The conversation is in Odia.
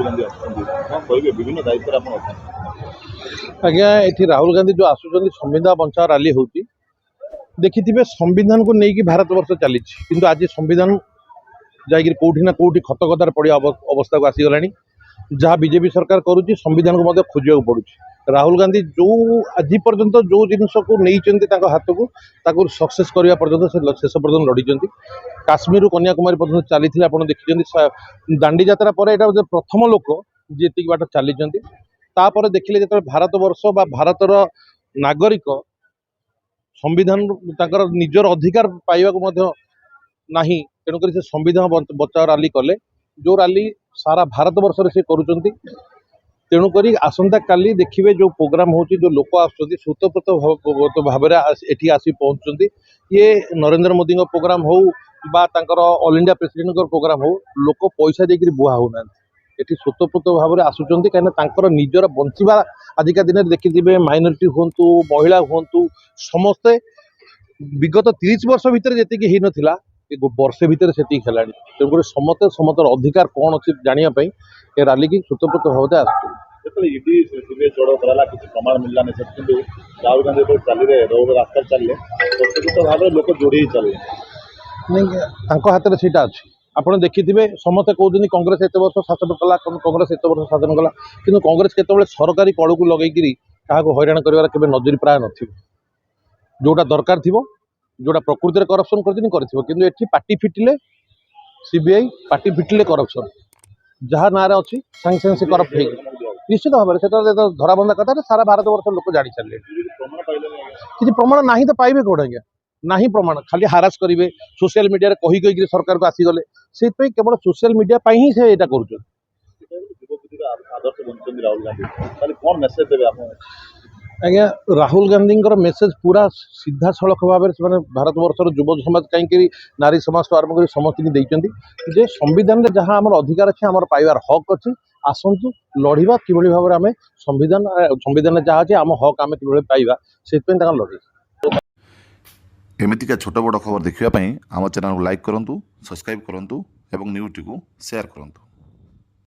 ରାହୁଲ ଗାନ୍ଧୀ ଆସୁଛନ୍ତି କ'ଣ କହିବେ ବିଭିନ୍ନ ଦାୟିତ୍ୱରେ ଆପଣ ଅଛନ୍ତି? ଆଜ୍ଞା ଏଠି ରାହୁଲ ଗାନ୍ଧୀ ଯେଉଁ ଆସୁଛନ୍ତି ସମ୍ବିଧାନ ବଞ୍ଚାଅ ରାଲି ହେଉଛି ଦେଖିଥିବେ ସମ୍ବିଧାନକୁ ନେଇକି ଭାରତବର୍ଷ ଚାଲିଛି କିନ୍ତୁ ଆଜି ସମ୍ବିଧାନ ଯାଇକିରି କେଉଁଠି ନା କେଉଁଠି ଖତଗଦାରେ ପଡ଼ିବା ଅବସ୍ଥାକୁ ଆସିଗଲାଣି। ଯାହା ବିଜେପି ସରକାର କରୁଛି ସମ୍ବିଧାନକୁ ମଧ୍ୟ ଖୋଜିବାକୁ ପଡ଼ୁଛି। ରାହୁଲ ଗାନ୍ଧୀ ଯେଉଁ ଆଜି ପର୍ଯ୍ୟନ୍ତ ଯେଉଁ ଜିନିଷକୁ ନେଇଛନ୍ତି ତାଙ୍କ ହାତକୁ ତାକୁ ସକ୍ସେସ୍ କରିବା ପର୍ଯ୍ୟନ୍ତ ସେ ଶେଷ ପର୍ଯ୍ୟନ୍ତ ଲଢ଼ିଛନ୍ତି। କାଶ୍ମୀରରୁ କନ୍ୟାକୁମାରୀ ପର୍ଯ୍ୟନ୍ତ ଚାଲିଥିଲେ ଆପଣ ଦେଖିଛନ୍ତି। ଦାଣ୍ଡି ଯାତ୍ରା ପରେ ଏଇଟା ବୋଧେ ପ୍ରଥମ ଲୋକ ଯିଏ ଏତିକି ବାଟ ଚାଲିଛନ୍ତି। ତାପରେ ଦେଖିଲେ ଯେତେବେଳେ ଭାରତବର୍ଷ ବା ଭାରତର ନାଗରିକ ସମ୍ବିଧାନ ତାଙ୍କର ନିଜର ଅଧିକାର ପାଇବାକୁ ମଧ୍ୟ ନାହିଁ, ତେଣୁକରି ସେ ସମ୍ବିଧାନ ବଚାଅ ରାଲି କଲେ, ଯେଉଁ ରାଲି ସାରା ଭାରତବର୍ଷରେ ସେ କରୁଛନ୍ତି। ତେଣୁକରି ଆସନ୍ତାକାଲି ଦେଖିବେ ଯେଉଁ ପ୍ରୋଗ୍ରାମ ହେଉଛି, ଯେଉଁ ଲୋକ ଆସୁଛନ୍ତି ସ୍ୱତଃପ୍ରତ ଭାବରେ ଏଠି ଆସି ପହଞ୍ଚୁଛନ୍ତି। ଇଏ ନରେନ୍ଦ୍ର ମୋଦିଙ୍କ ପ୍ରୋଗ୍ରାମ ହଉ ବା ତାଙ୍କର ଅଲ୍ ଇଣ୍ଡିଆ ପ୍ରେସିଡେଣ୍ଟଙ୍କର ପ୍ରୋଗ୍ରାମ ହଉ, ଲୋକ ପଇସା ଦେଇକରି ବୁହା ହେଉନାହାନ୍ତି। ଏଠି ସ୍ୱତଃପ୍ରତ ଭାବରେ ଆସୁଛନ୍ତି କାହିଁକିନା ତାଙ୍କର ନିଜର ବଞ୍ଚିବା ଆଜିକା ଦିନରେ ଦେଖିଥିବେ ମାଇନରିଟି ହୁଅନ୍ତୁ ମହିଳା ହୁଅନ୍ତୁ ସମସ୍ତେ ବିଗତ 30 ବର୍ଷ ଭିତରେ ଯେତିକି ହେଇନଥିଲା ବର୍ଷେ ଭିତରେ ସେତିକି ହେଲାଣି। ତେଣୁକରି ସମସ୍ତର ଅଧିକାର କ'ଣ ଅଛି ଜାଣିବା ପାଇଁ ଏ ରାଲିକି ସ୍ୱତଃପ୍ରତ ଭାବରେ ଆସୁଛନ୍ତି। ଯେତେବେଳେ ଇଡି ସିବିଆଇ ଚଢ଼ଉ କରାଲା କିଛି ପ୍ରମାଣ ମିଳିଲାନି ସେ କିନ୍ତୁ ରାହୁଲ ଗାନ୍ଧୀ ଯେତେବେଳେ ଚାଲିଲେ ରାସ୍ତାରେ ଚାଲିଲେ ସ୍ୱତଃପ୍ରତ ଭାବରେ ଲୋକ ଯୋଡ଼ି ହେଇ ଚାଲିଲେ। ନାଇଁ ତାଙ୍କ ହାତରେ ସେଇଟା ଅଛି। ଆପଣ ଦେଖିଥିବେ ସମସ୍ତେ କହୁଛନ୍ତି କଂଗ୍ରେସ ଏତେ ବର୍ଷ ଶାସନ କଲା, କଂଗ୍ରେସ ଏତେ ବର୍ଷ ଶାସନ କଲା, କିନ୍ତୁ କଂଗ୍ରେସ କେତେବେଳେ ସରକାରୀ କଳକୁ ଲଗେଇକିରି କାହାକୁ ହଇରାଣ କରିବାର କେବେ ନଜର ପ୍ରାୟ ନଥିବ। ଯେଉଁଟା ଦରକାର ଥିବ, ଯେଉଁଟା ପ୍ରକୃତିରେ କରପ୍ସନ୍ କରିଥିବ, କିନ୍ତୁ ଏଠି ପାଟି ଫିଟିଲେ ସିବିଆଇ, ପାଟି ଫିଟିଲେ କରପ୍ସନ୍, ଯାହା ନାଁରେ ଅଛି ସାଙ୍ଗେ ସାଙ୍ଗେ ସେ କରପ୍ଟ ହେଇକି ନିଶ୍ଚିତ ଭାବରେ ସେଟା ଧରାବନ୍ଧା କଥା ସାରା ଭାରତବର୍ଷ ଲୋକ ଜାଣି ସାରିଲେ। କିଛି ପ୍ରମାଣ ନାହିଁ ତ ପାଇବେ କୋଉଠି ଆଜ୍ଞା? ନାହିଁ ପ୍ରମାଣ, ଖାଲି ହାରାସ କରିବେ ସୋସିଆଲ ମିଡ଼ିଆରେ କହିକି ସରକାରକୁ ଆସିଗଲେ। ସେଇଥିପାଇଁ କେବଳ ସୋସିଆଲ ମିଡ଼ିଆ ପାଇଁ ହିଁ ସେ ଏଇଟା କରୁଛନ୍ତି। ଆଦର୍ଶ ବଞ୍ଚୁଛନ୍ତି ରାହୁଲ ଗାନ୍ଧୀ, ତାହେଲେ କ'ଣ ମେସେଜ ଦେବେ ଆପଣ? ଆଜ୍ଞା ରାହୁଲ ଗାନ୍ଧୀଙ୍କର ମେସେଜ ପୁରା ସିଧାସଳଖ ଭାବରେ ସେମାନେ ଭାରତବର୍ଷର ଯୁବ ସମାଜ କାହିଁକି ନାରୀ ସମାଜଠୁ ଆରମ୍ଭ କରି ସମସ୍ତଙ୍କୁ ଦେଇଛନ୍ତି ଯେ ସମ୍ବିଧାନରେ ଯାହା ଆମର ଅଧିକାର ଅଛି, ଆମର ପାଇବାର ହକ୍ ଅଛି, ଆସନ୍ତୁ ଲଢ଼ିବା କିଭଳି ଭାବରେ ଆମେ ସମ୍ବିଧାନରେ ଯାହା ଅଛି ଆମ ହକ୍ ଆମେ କିଭଳି ପାଇବା, ସେଥିପାଇଁ ତାଙ୍କର ଲଢ଼େଇ। ଏମିତିକା ଛୋଟ ବଡ଼ ଖବର ଦେଖିବା ପାଇଁ ଆମ ଚ୍ୟାନେଲକୁ ଲାଇକ୍ କରନ୍ତୁ, ସବସ୍କ୍ରାଇବ୍ କରନ୍ତୁ ଏବଂ ନ୍ୟୁଜ୍ଟିକୁ ସେୟାର କରନ୍ତୁ।